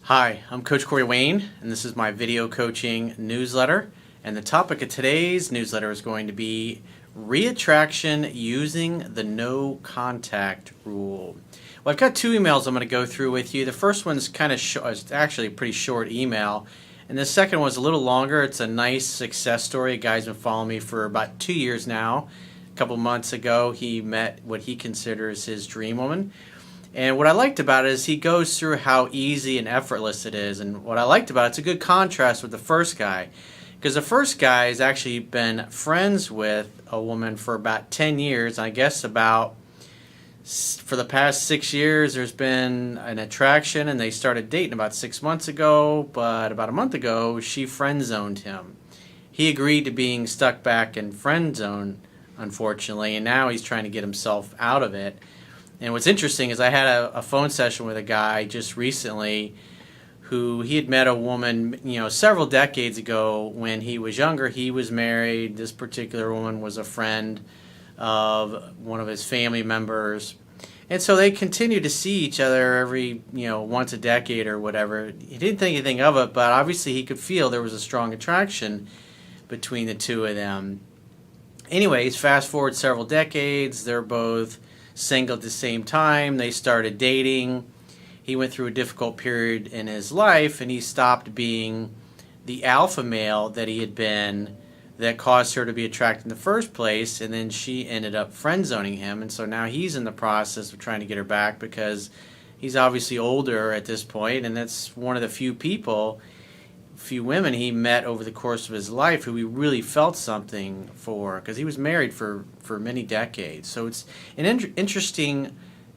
Hi, I'm Coach Corey Wayne, and this is my video coaching newsletter. And the topic of today's newsletter is going to be reattraction using the no contact rule. Well, I've got two emails I'm going to go through with you. The first one's kind of it's actually a pretty short email, and the second one's a little longer. It's a nice success story. A guy's been following me for about 2 years now. A couple months ago, he met what he considers his dream woman. And what I liked about it is he goes through how easy and effortless it is. And what I liked about it's a good contrast with the first guy. Because the first guy has actually been friends with a woman for about 10 years. I guess for the past 6 years there's been an attraction and they started dating about 6 months ago. But about a month ago she friend zoned him. He agreed to being stuck back in friend zone, unfortunately. And now he's trying to get himself out of it. And what's interesting is I had a phone session with a guy just recently who he had met a woman, several decades ago when he was younger. He was married. This particular woman was a friend of one of his family members. And so they continued to see each other every, once a decade or whatever. He didn't think anything of it, but obviously he could feel there was a strong attraction between the two of them. Anyways, fast forward several decades, they're both single at the same time. They started dating. He went through a difficult period in his life and he stopped being the alpha male that he had been that caused her to be attracted in the first place, and then she ended up friend zoning him, and so now he's in the process of trying to get her back because he's obviously older at this point, and that's one of the few women he met over the course of his life who he really felt something for, because he was married for many decades. So it's an interesting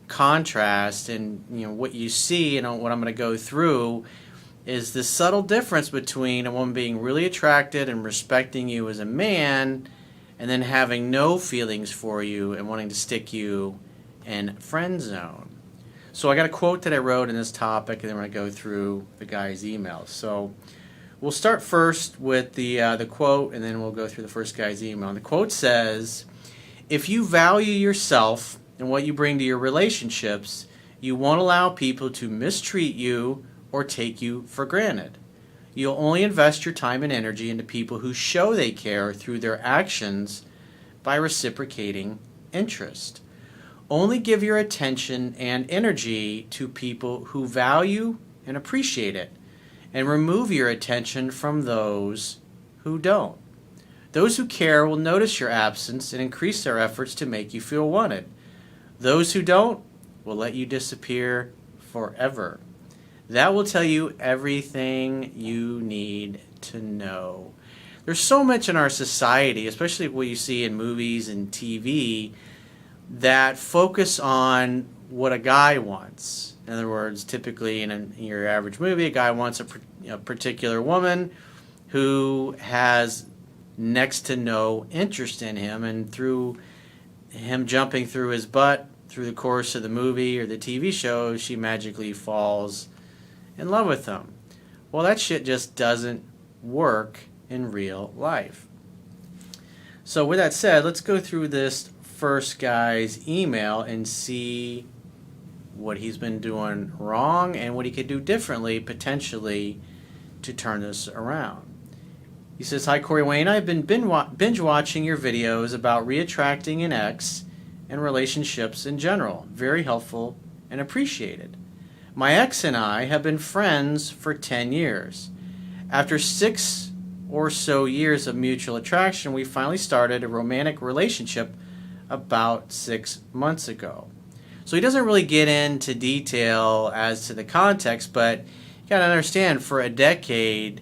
contrast, and what you see and what I'm going to go through is the subtle difference between a woman being really attracted and respecting you as a man and then having no feelings for you and wanting to stick you in friend zone. So I got a quote that I wrote in this topic, and then we're going to go through the guy's emails. So we'll start first with the quote, and then we'll go through the first guy's email. And the quote says, "If you value yourself and what you bring to your relationships, you won't allow people to mistreat you or take you for granted. You'll only invest your time and energy into people who show they care through their actions by reciprocating interest. Only give your attention and energy to people who value and appreciate it, and remove your attention from those who don't. Those who care will notice your absence and increase their efforts to make you feel wanted. Those who don't will let you disappear forever. That will tell you everything you need to know." There's so much in our society, especially what you see in movies and TV, that focus on what a guy wants. In other words, typically in your average movie, a guy wants a particular woman who has next to no interest in him, and through him jumping through his butt through the course of the movie or the TV show, she magically falls in love with him. Well, that shit just doesn't work in real life. So with that said, let's go through this first guy's email and see what he's been doing wrong and what he could do differently, potentially, to turn this around. He says, "Hi Corey Wayne, I've been binge watching your videos about reattracting an ex and relationships in general. Very helpful and appreciated. My ex and I have been friends for 10 years. After 6 or so years of mutual attraction, we finally started a romantic relationship about 6 months ago." So he doesn't really get into detail as to the context, but you gotta understand, for a decade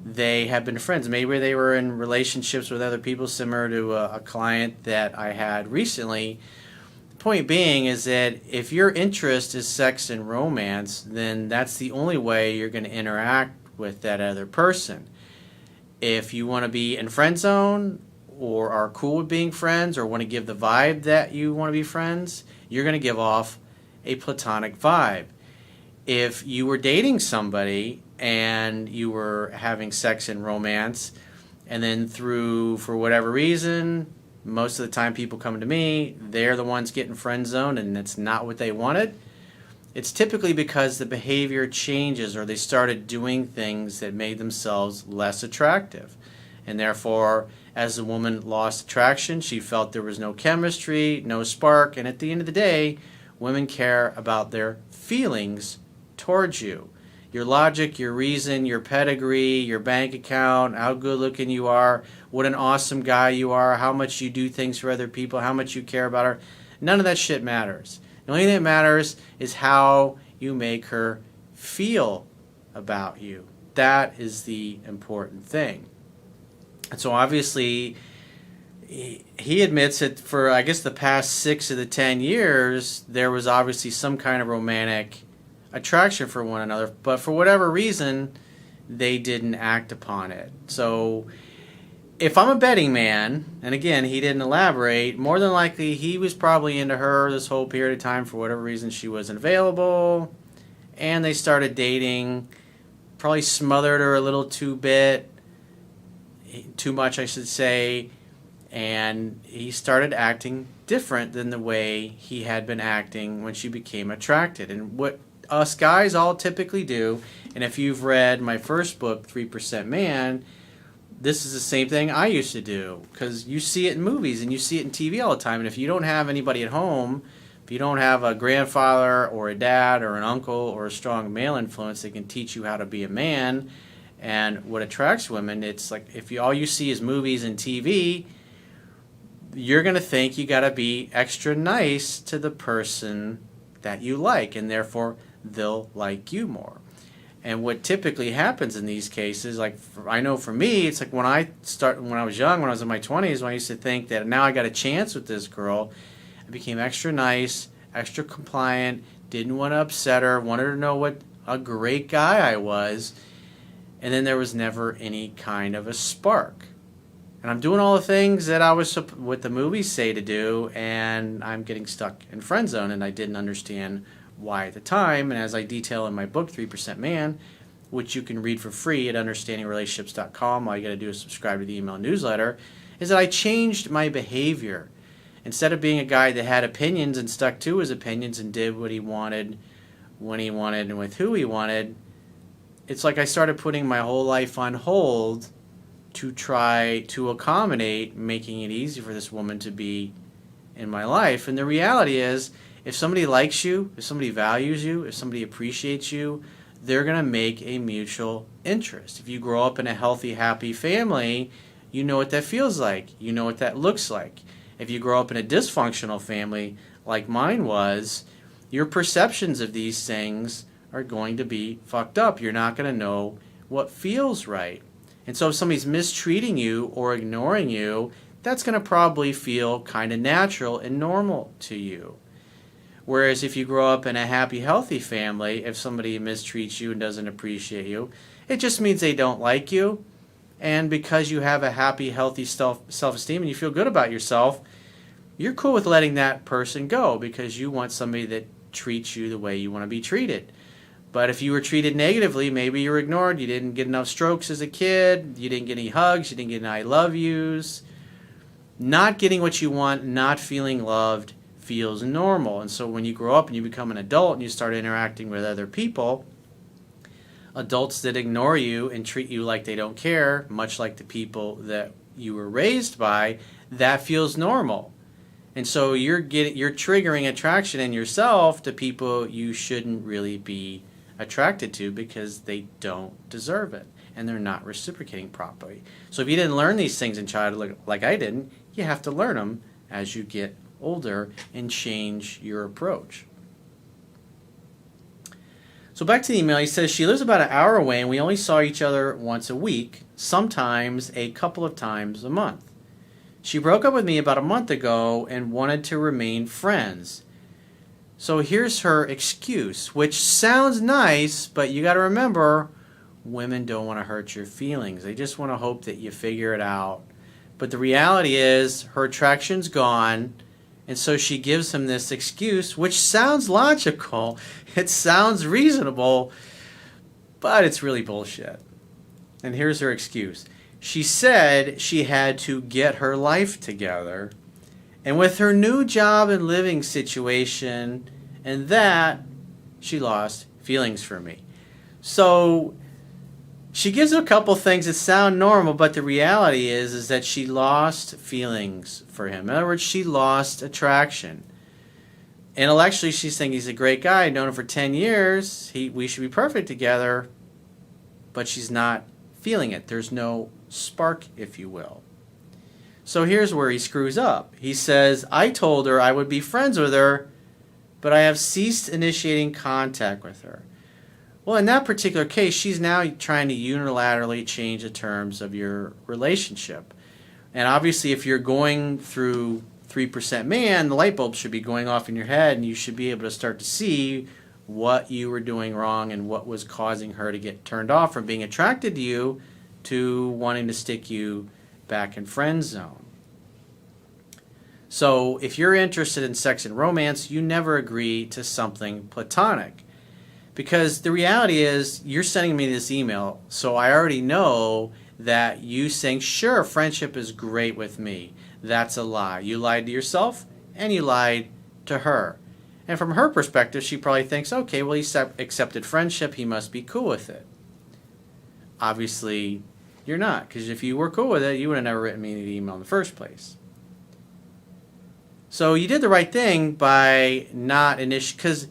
they have been friends. Maybe they were in relationships with other people, similar to a client that I had recently. The point being is that if your interest is sex and romance, then that's the only way you're going to interact with that other person. If you want to be in friend zone or are cool with being friends or want to give the vibe that you want to be friends, you're going to give off a platonic vibe. If you were dating somebody and you were having sex and romance, and then for whatever reason, most of the time people come to me, they're the ones getting friend zoned and it's not what they wanted, it's typically because the behavior changes or they started doing things that made themselves less attractive. And therefore, as the woman lost attraction, she felt there was no chemistry, no spark, and at the end of the day, women care about their feelings towards you. Your logic, your reason, your pedigree, your bank account, how good looking you are, what an awesome guy you are, how much you do things for other people, how much you care about her. None of that shit matters. The only thing that matters is how you make her feel about you. That is the important thing. And so obviously, he admits that for, I guess, the past 6 of the 10 years, there was obviously some kind of romantic attraction for one another, but for whatever reason, they didn't act upon it. So if I'm a betting man, and again, he didn't elaborate, more than likely he was probably into her this whole period of time for whatever reason she wasn't available, and they started dating, probably smothered her a little too much, I should say, and he started acting different than the way he had been acting when she became attracted. And what us guys all typically do, and if you've read my first book, 3% Man, this is the same thing I used to do, because you see it in movies and you see it in TV all the time. And if you don't have anybody at home, if you don't have a grandfather or a dad or an uncle or a strong male influence that can teach you how to be a man and what attracts women, it's like if all you see is movies and TV, you're going to think you got to be extra nice to the person that you like, and therefore they'll like you more. And what typically happens in these cases, I know for me, it's like when I was young, when I was in my 20s, when I used to think that now I got a chance with this girl, I became extra nice, extra compliant, didn't want to upset her, wanted her to know what a great guy I was, and then there was never any kind of a spark. And I'm doing all the things that I was what the movies say to do, and I'm getting stuck in friend zone, and I didn't understand why at the time. And as I detail in my book, 3% Man, which you can read for free at understandingrelationships.com, all you got to do is subscribe to the email newsletter, is that I changed my behavior. Instead of being a guy that had opinions and stuck to his opinions and did what he wanted, when he wanted, and with who he wanted, it's like I started putting my whole life on hold to try to accommodate making it easy for this woman to be in my life. And the reality is, if somebody likes you, if somebody values you, if somebody appreciates you, they're going to make a mutual interest. If you grow up in a healthy, happy family, you know what that feels like. You know what that looks like. If you grow up in a dysfunctional family like mine was, your perceptions of these things are going to be fucked up. You're not going to know what feels right. And so if somebody's mistreating you or ignoring you, that's going to probably feel kind of natural and normal to you. Whereas if you grow up in a happy, healthy family, if somebody mistreats you and doesn't appreciate you, it just means they don't like you. And because you have a happy, healthy self-esteem and you feel good about yourself, you're cool with letting that person go because you want somebody that treats you the way you want to be treated. But if you were treated negatively, maybe you were ignored, you didn't get enough strokes as a kid, you didn't get any hugs, you didn't get any I love yous. Not getting what you want, not feeling loved feels normal. And so when you grow up and you become an adult and you start interacting with other people, adults that ignore you and treat you like they don't care, much like the people that you were raised by, that feels normal. And so you're triggering attraction in yourself to people you shouldn't really be attracted to because they don't deserve it and they're not reciprocating properly. So if you didn't learn these things in childhood like I didn't, you have to learn them as you get older and change your approach. So back to the email, he says, she lives about an hour away and we only saw each other once a week, sometimes a couple of times a month. She broke up with me about a month ago and wanted to remain friends. So here's her excuse, which sounds nice, but you got to remember, women don't want to hurt your feelings. They just want to hope that you figure it out. But the reality is her attraction's gone, and so she gives him this excuse, which sounds logical. It sounds reasonable, but it's really bullshit. And here's her excuse. She said she had to get her life together, and with her new job and living situation and that, she lost feelings for me. So she gives a couple things that sound normal, but the reality is that she lost feelings for him. In other words, she lost attraction. Intellectually, she's thinking he's a great guy. I've known him for 10 years. We should be perfect together. But she's not feeling it. There's no spark, if you will. So here's where he screws up. He says, I told her I would be friends with her, but I have ceased initiating contact with her. Well, in that particular case, she's now trying to unilaterally change the terms of your relationship. And obviously, if you're going through 3% man, the light bulb should be going off in your head, and you should be able to start to see what you were doing wrong and what was causing her to get turned off from being attracted to you to wanting to stick you back in friend zone. So if you're interested in sex and romance, you never agree to something platonic. Because the reality is, you're sending me this email, so I already know that you saying, sure, friendship is great with me. That's a lie. You lied to yourself, and you lied to her. And from her perspective, she probably thinks, okay, well, he accepted friendship, he must be cool with it. Obviously, you're not, because if you were cool with it, you would have never written me the email in the first place. So you did the right thing by not because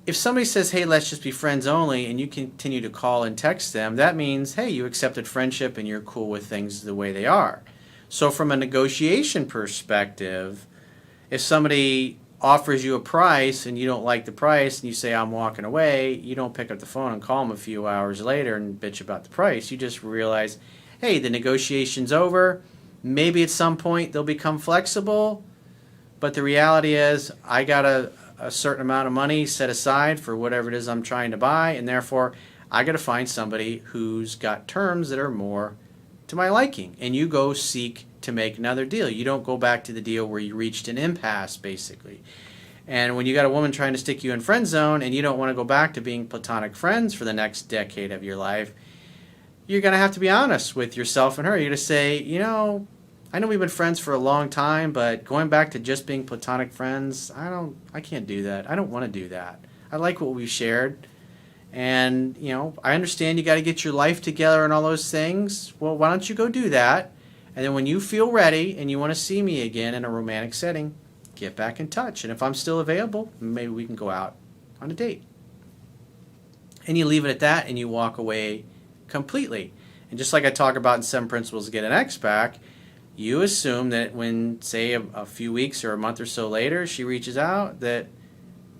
if somebody says, hey, let's just be friends only, and you continue to call and text them, that means, hey, you accepted friendship and you're cool with things the way they are. So from a negotiation perspective, if somebody offers you a price and you don't like the price and you say, I'm walking away, you don't pick up the phone and call them a few hours later and bitch about the price. You just realize, hey, the negotiation's over. Maybe at some point they'll become flexible, but the reality is I got a certain amount of money set aside for whatever it is I'm trying to buy, and therefore I got to find somebody who's got terms that are more to my liking. And you go seek to make another deal. You don't go back to the deal where you reached an impasse, basically. And when you got a woman trying to stick you in friend zone and you don't want to go back to being platonic friends for the next decade of your life, you're going to have to be honest with yourself and her. You're going to say, I know we've been friends for a long time, but going back to just being platonic friends, I can't do that. I don't want to do that. I like what we've shared. And, I understand you got to get your life together and all those things. Well, why don't you go do that? And then when you feel ready and you want to see me again in a romantic setting, get back in touch. And if I'm still available, maybe we can go out on a date. And you leave it at that and you walk away completely. And just like I talk about in 7 Principles to Get an Ex Back, you assume that when, say, a few weeks or a month or so later, she reaches out, that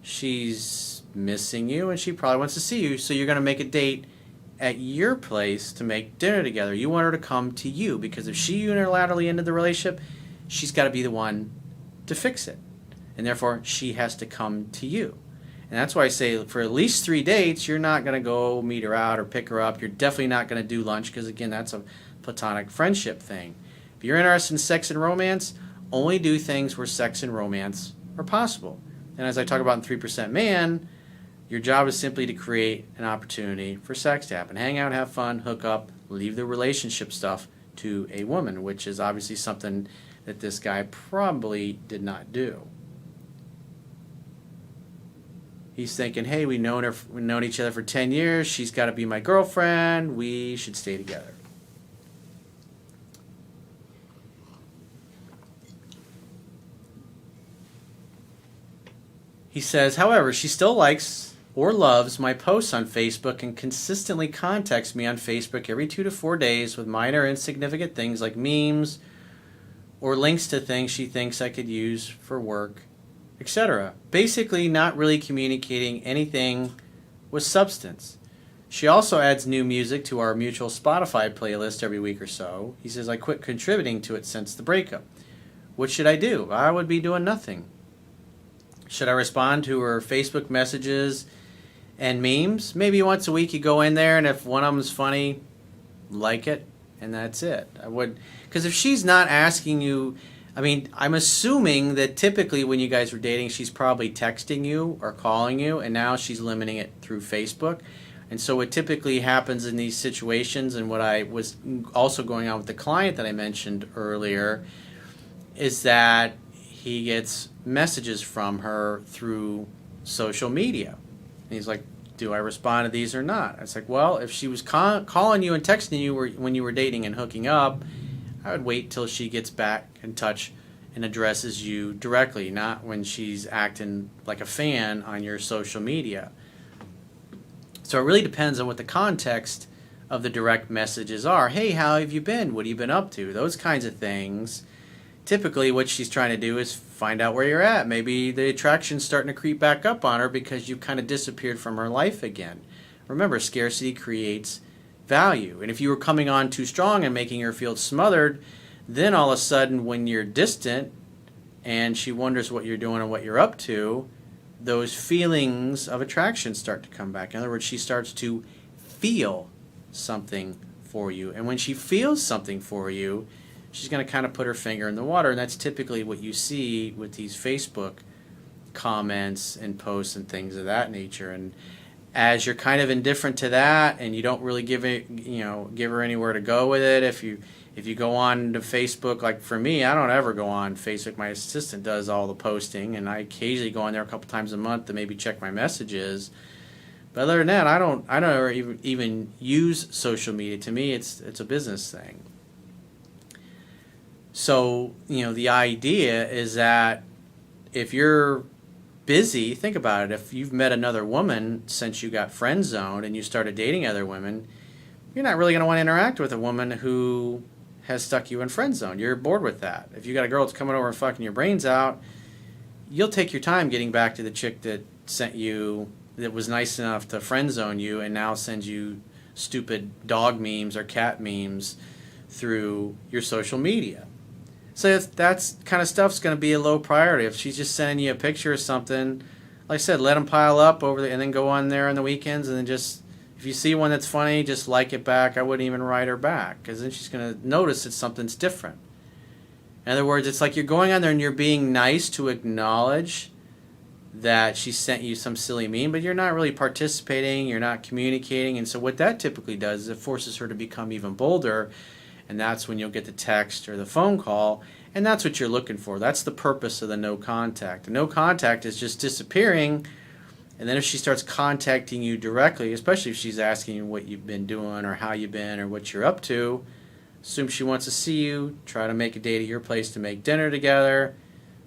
she's missing you and she probably wants to see you. So you're going to make a date at your place to make dinner together. You want her to come to you, because if she unilaterally ended the relationship, she's got to be the one to fix it. And therefore, she has to come to you. And that's why I say for at least 3 dates, you're not going to go meet her out or pick her up. You're definitely not going to do lunch, because, again, that's a platonic friendship thing. If you're interested in sex and romance, only do things where sex and romance are possible. And as I talk about in 3% Man, your job is simply to create an opportunity for sex to happen. Hang out, have fun, hook up, leave the relationship stuff to a woman, which is obviously something that this guy probably did not do. He's thinking, hey, we've known each other for 10 years. She's got to be my girlfriend. We should stay together. He says, however, she still likes or loves my posts on Facebook and consistently contacts me on Facebook every 2 to 4 days with minor insignificant things like memes or links to things she thinks I could use for work, etc. Basically, not really communicating anything with substance. She also adds new music to our mutual Spotify playlist every week or so. He says, I quit contributing to it since the breakup. What should I do? I would be doing nothing. Should I respond to her Facebook messages and memes? Maybe once a week you go in there, and if one of them is funny, like it, and that's it. I would, because if she's not asking you, I'm assuming that typically when you guys were dating, she's probably texting you or calling you, and now she's limiting it through Facebook. And so what typically happens in these situations, and what I was also going on with the client that I mentioned earlier, is that he gets messages from her through social media. And he's like, do I respond to these or not? It's like, well, if she was calling you and texting you when you were dating and hooking up, I would wait till she gets back in touch and addresses you directly, not when she's acting like a fan on your social media. So it really depends on what the context of the direct messages are. Hey, how have you been? What have you been up to? Those kinds of things. Typically what she's trying to do is find out where you're at. Maybe the attraction's starting to creep back up on her because you kind of disappeared from her life again. Remember, scarcity creates value. And if you were coming on too strong and making her feel smothered, then all of a sudden when you're distant and she wonders what you're doing and what you're up to, those feelings of attraction start to come back. In other words, she starts to feel something for you. And when she feels something for you, she's going to kind of put her finger in the water, and that's typically what you see with these Facebook comments and posts and things of that nature. And as you're kind of indifferent to that, and you don't really give her anywhere to go with it, if you go on to Facebook, like for me, I don't ever go on Facebook. My assistant does all the posting, and I occasionally go on there a couple times a month to maybe check my messages. But other than that, I don't ever even use social media. To me, it's a business thing. So, the idea is that if you're busy, think about it. If you've met another woman since you got friend zoned and you started dating other women, you're not really going to want to interact with a woman who has stuck you in friend zone. You're bored with that. If you got a girl that's coming over and fucking your brains out, you'll take your time getting back to the chick that sent you, that was nice enough to friend zone you and now sends you stupid dog memes or cat memes through your social media. So if that's kind of stuff's going to be a low priority. If she's just sending you a picture or something, like I said, let them pile up and then go on there on the weekends, and then just, if you see one that's funny, just like it back. I wouldn't even write her back, because then she's going to notice that something's different. In other words, it's like you're going on there and you're being nice to acknowledge that she sent you some silly meme, but you're not really participating, you're not communicating, and so what that typically does is it forces her to become even bolder. And that's when you'll get the text or the phone call, and that's what you're looking for. That's the purpose of the no contact. The no contact is just disappearing, and then if she starts contacting you directly, especially if she's asking you what you've been doing or how you've been or what you're up to, assume she wants to see you, try to make a date at your place to make dinner together.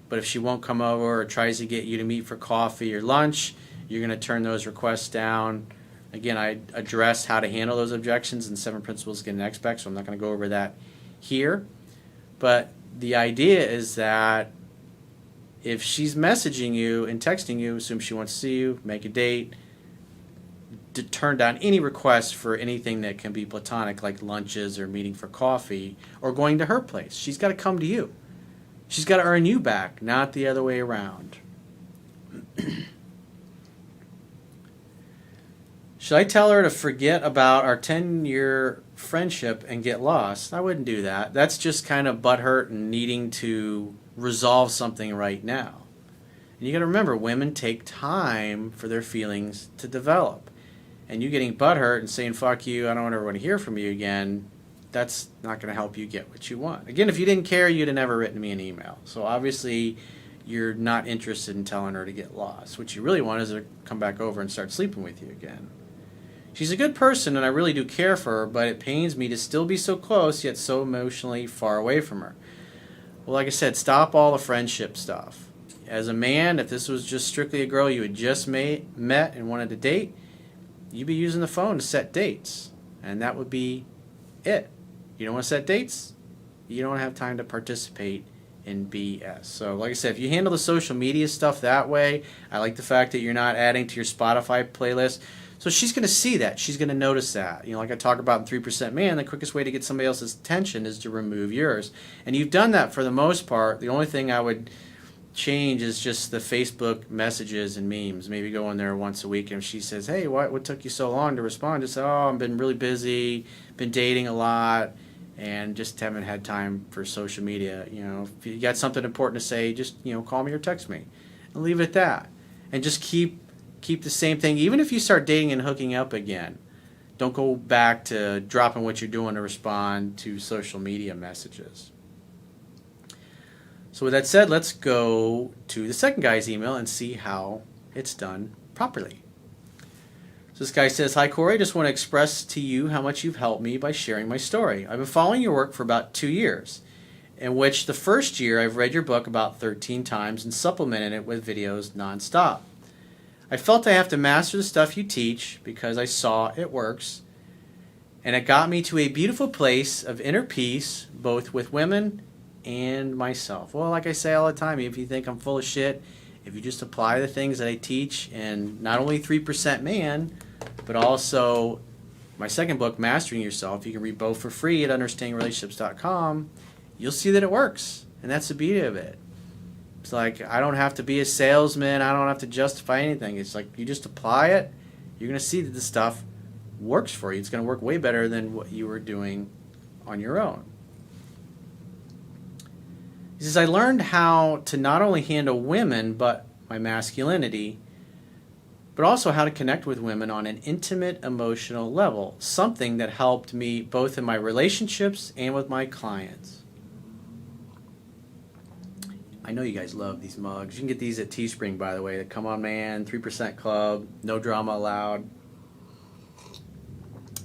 But if she won't come over or tries to get you to meet for coffee or lunch, you're going to turn those requests down. Again, I address how to handle those objections in 7 Principles to Get an Expect, so I'm not going to go over that here. But the idea is that if she's messaging you and texting you, assume she wants to see you, make a date, to turn down any requests for anything that can be platonic, like lunches or meeting for coffee or going to her place. She's got to come to you. She's got to earn you back, not the other way around. Should I tell her to forget about our 10-year friendship and get lost? I wouldn't do that. That's just kind of butthurt and needing to resolve something right now. And you got to remember, women take time for their feelings to develop. And you getting butthurt and saying, fuck you, I don't ever want to hear from you again, that's not going to help you get what you want. Again, if you didn't care, you'd have never written me an email. So obviously, you're not interested in telling her to get lost. What you really want is her to come back over and start sleeping with you again. She's a good person, and I really do care for her, but it pains me to still be so close, yet so emotionally far away from her. Well, like I said, stop all the friendship stuff. As a man, if this was just strictly a girl you had just met and wanted to date, you'd be using the phone to set dates, and that would be it. You don't want to set dates, you don't have time to participate in BS. So like I said, if you handle the social media stuff that way, I like the fact that you're not adding to your Spotify playlist. So she's going to see that. She's going to notice that. Like I talk about in 3% Man, the quickest way to get somebody else's attention is to remove yours. And you've done that for the most part. The only thing I would change is just the Facebook messages and memes. Maybe go in there once a week, and if she says, hey, what took you so long to respond? Just say, oh, I've been really busy, been dating a lot, and just haven't had time for social media. If you got something important to say, just call me or text me. And leave it at that. And just keep the same thing. Even if you start dating and hooking up again, don't go back to dropping what you're doing to respond to social media messages. So with that said, let's go to the second guy's email and see how it's done properly. So this guy says, "Hi Corey, I just want to express to you how much you've helped me by sharing my story. I've been following your work for about 2 years, in which the first year I've read your book about 13 times and supplemented it with videos nonstop. I felt I have to master the stuff you teach because I saw it works, and it got me to a beautiful place of inner peace, both with women and myself." Well, like I say all the time, if you think I'm full of shit, if you just apply the things that I teach, and not only 3% Man, but also my second book, Mastering Yourself, you can read both for free at understandingrelationships.com, you'll see that it works. And that's the beauty of it. It's like, I don't have to be a salesman, I don't have to justify anything. It's like, you just apply it, you're going to see that this stuff works for you. It's going to work way better than what you were doing on your own. He says, "I learned how to not only handle women, but my masculinity, but also how to connect with women on an intimate emotional level, something that helped me both in my relationships and with my clients." I know you guys love these mugs. You can get these at Teespring, by the way. The Come On Man, 3% Club, no drama allowed.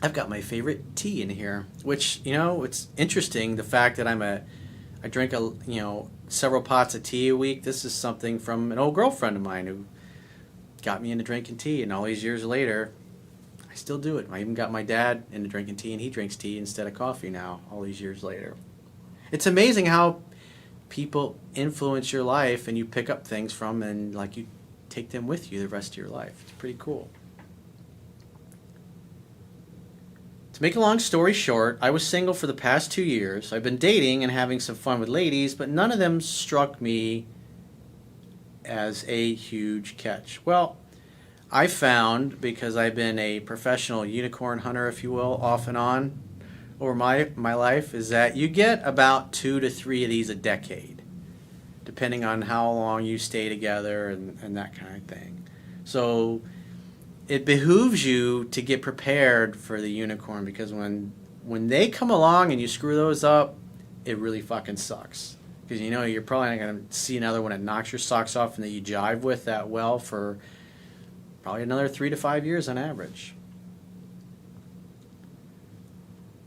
I've got my favorite tea in here, which, it's interesting, the fact that I drink several pots of tea a week. This is something from an old girlfriend of mine who got me into drinking tea, and all these years later, I still do it. I even got my dad into drinking tea, and he drinks tea instead of coffee now, all these years later. It's amazing how people influence your life, and you pick up things from, and you take them with you the rest of your life. It's pretty cool. To make a long story short, I was single for the past 2 years. I've been dating and having some fun with ladies, but none of them struck me as a huge catch. Well, I found, because I've been a professional unicorn hunter, if you will, off and on over my life, is that you get about 2 to 3 of these a decade, depending on how long you stay together and that kind of thing. So it behooves you to get prepared for the unicorn, because when they come along and you screw those up, it really fucking sucks. Because you're probably not going to see another one that knocks your socks off and that you jive with that well for probably another 3 to 5 years on average.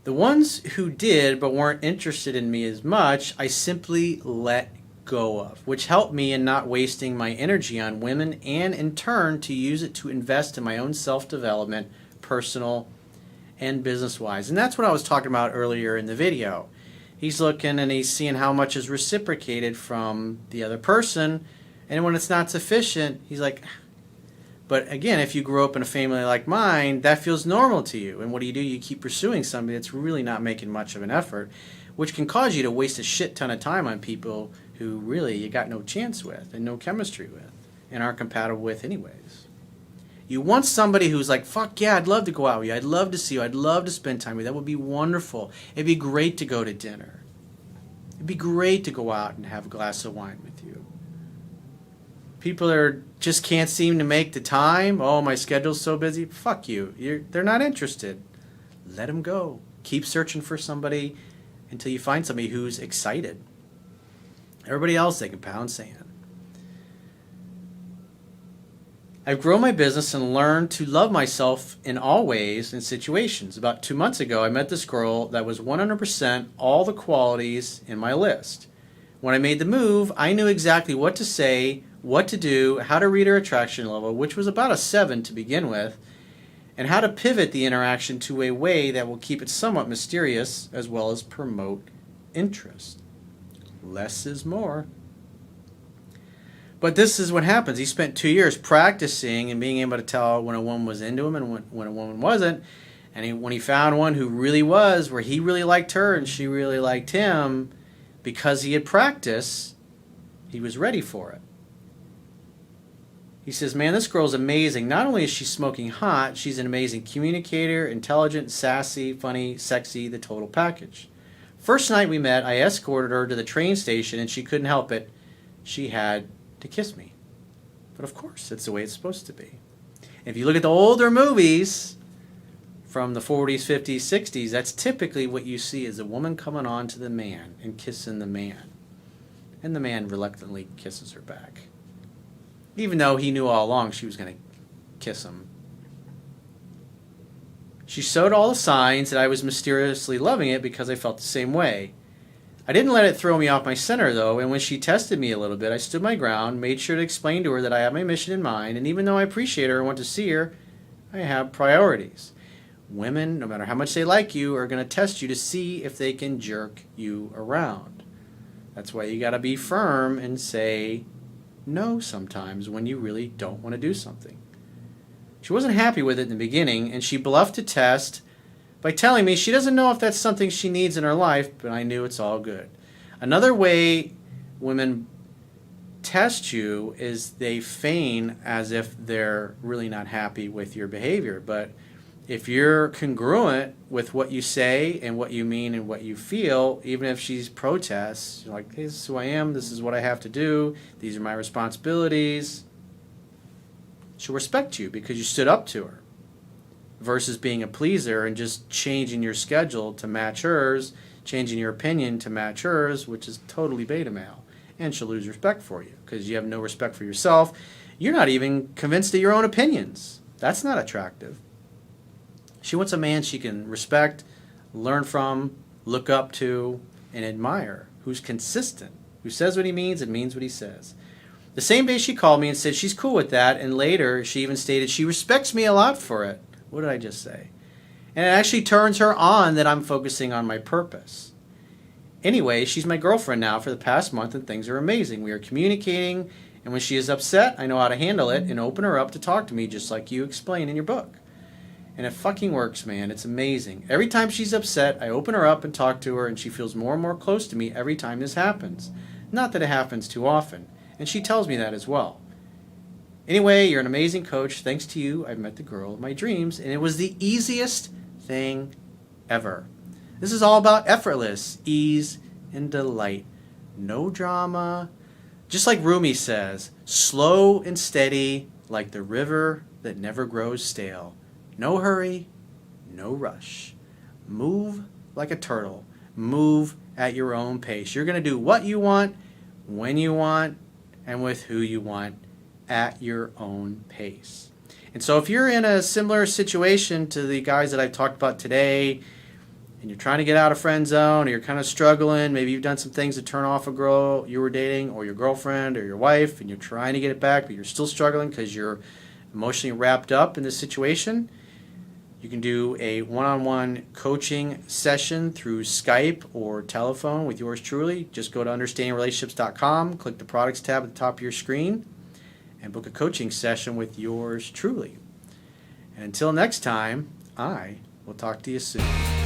The ones who did but weren't interested in me as much, I simply let go of, which helped me in not wasting my energy on women, and in turn to use it to invest in my own self-development, personal and business-wise. And that's what I was talking about earlier in the video. He's looking and he's seeing how much is reciprocated from the other person, and when it's not sufficient, he's like, but again, if you grow up in a family like mine, that feels normal to you. And what do? You keep pursuing somebody that's really not making much of an effort, which can cause you to waste a shit ton of time on people who really you got no chance with and no chemistry with and aren't compatible with anyways. You want somebody who's like, fuck yeah, I'd love to go out with you. I'd love to see you. I'd love to spend time with you. That would be wonderful. It'd be great to go to dinner. It'd be great to go out and have a glass of wine with you. People that just can't seem to make the time. Oh, my schedule's so busy. Fuck you. They're not interested. Let them go. Keep searching for somebody until you find somebody who's excited. Everybody else, they can pound sand. I've grown my business and learned to love myself in all ways and situations. About 2 months ago, I met this girl that was 100% all the qualities in my list. When I made the move, I knew exactly what to say, what to do, how to read her attraction level, which was about a 7 to begin with, and how to pivot the interaction to a way that will keep it somewhat mysterious as well as promote interest. Less is more. But this is what happens. He spent 2 years practicing and being able to tell when a woman was into him and when a woman wasn't. And when he found one who really was, where he really liked her and she really liked him, because he had practiced, he was ready for it. He says, man, this girl's amazing. Not only is she smoking hot, she's an amazing communicator, intelligent, sassy, funny, sexy, the total package. First night we met, I escorted her to the train station and she couldn't help it. She had to kiss me. But of course, it's the way it's supposed to be. If you look at the older movies from the 40s, 50s, 60s, that's typically what you see, is a woman coming on to the man and kissing the man. And the man reluctantly kisses her back. Even though he knew all along she was going to kiss him. She showed all the signs that I was mysteriously loving it because I felt the same way. I didn't let it throw me off my center, though, and when she tested me a little bit, I stood my ground, made sure to explain to her that I have my mission in mind, and even though I appreciate her and want to see her, I have priorities. Women, no matter how much they like you, are going to test you to see if they can jerk you around. That's why you got to be firm and say no sometimes when you really don't want to do something. She wasn't happy with it in the beginning, and she bluffed to test by telling me she doesn't know if that's something she needs in her life, but I knew it's all good. Another way women test you is they feign as if they're really not happy with your behavior. But if you're congruent with what you say and what you mean and what you feel, even if she protests, you're like, hey, this is who I am, this is what I have to do, these are my responsibilities, she'll respect you because you stood up to her. Versus being a pleaser and just changing your schedule to match hers, changing your opinion to match hers, which is totally beta male. And she'll lose respect for you because you have no respect for yourself. You're not even convinced of your own opinions. That's not attractive. She wants a man she can respect, learn from, look up to, and admire, who's consistent, who says what he means and means what he says. The same day she called me and said she's cool with that, and later she even stated she respects me a lot for it. What did I just say? And it actually turns her on that I'm focusing on my purpose. Anyway, she's my girlfriend now for the past month and things are amazing. We are communicating, and when she is upset, I know how to handle it and open her up to talk to me just like you explain in your book. And it fucking works, man. It's amazing. Every time she's upset, I open her up and talk to her, and she feels more and more close to me every time this happens. Not that it happens too often. And she tells me that as well. Anyway, you're an amazing coach. Thanks to you, I've met the girl of my dreams, and it was the easiest thing ever. This is all about effortless ease and delight. No drama. Just like Rumi says, slow and steady like the river that never grows stale. No hurry, no rush. Move like a turtle. Move at your own pace. You're going to do what you want, when you want, and with who you want. At your own pace. And so if you're in a similar situation to the guys that I've talked about today, and you're trying to get out of friend zone, or you're kind of struggling, maybe you've done some things to turn off a girl you were dating, or your girlfriend, or your wife, and you're trying to get it back, but you're still struggling because you're emotionally wrapped up in this situation, you can do a one-on-one coaching session through Skype or telephone with yours truly. Just go to understandingrelationships.com, click the products tab at the top of your screen, and book a coaching session with yours truly. And until next time, I will talk to you soon.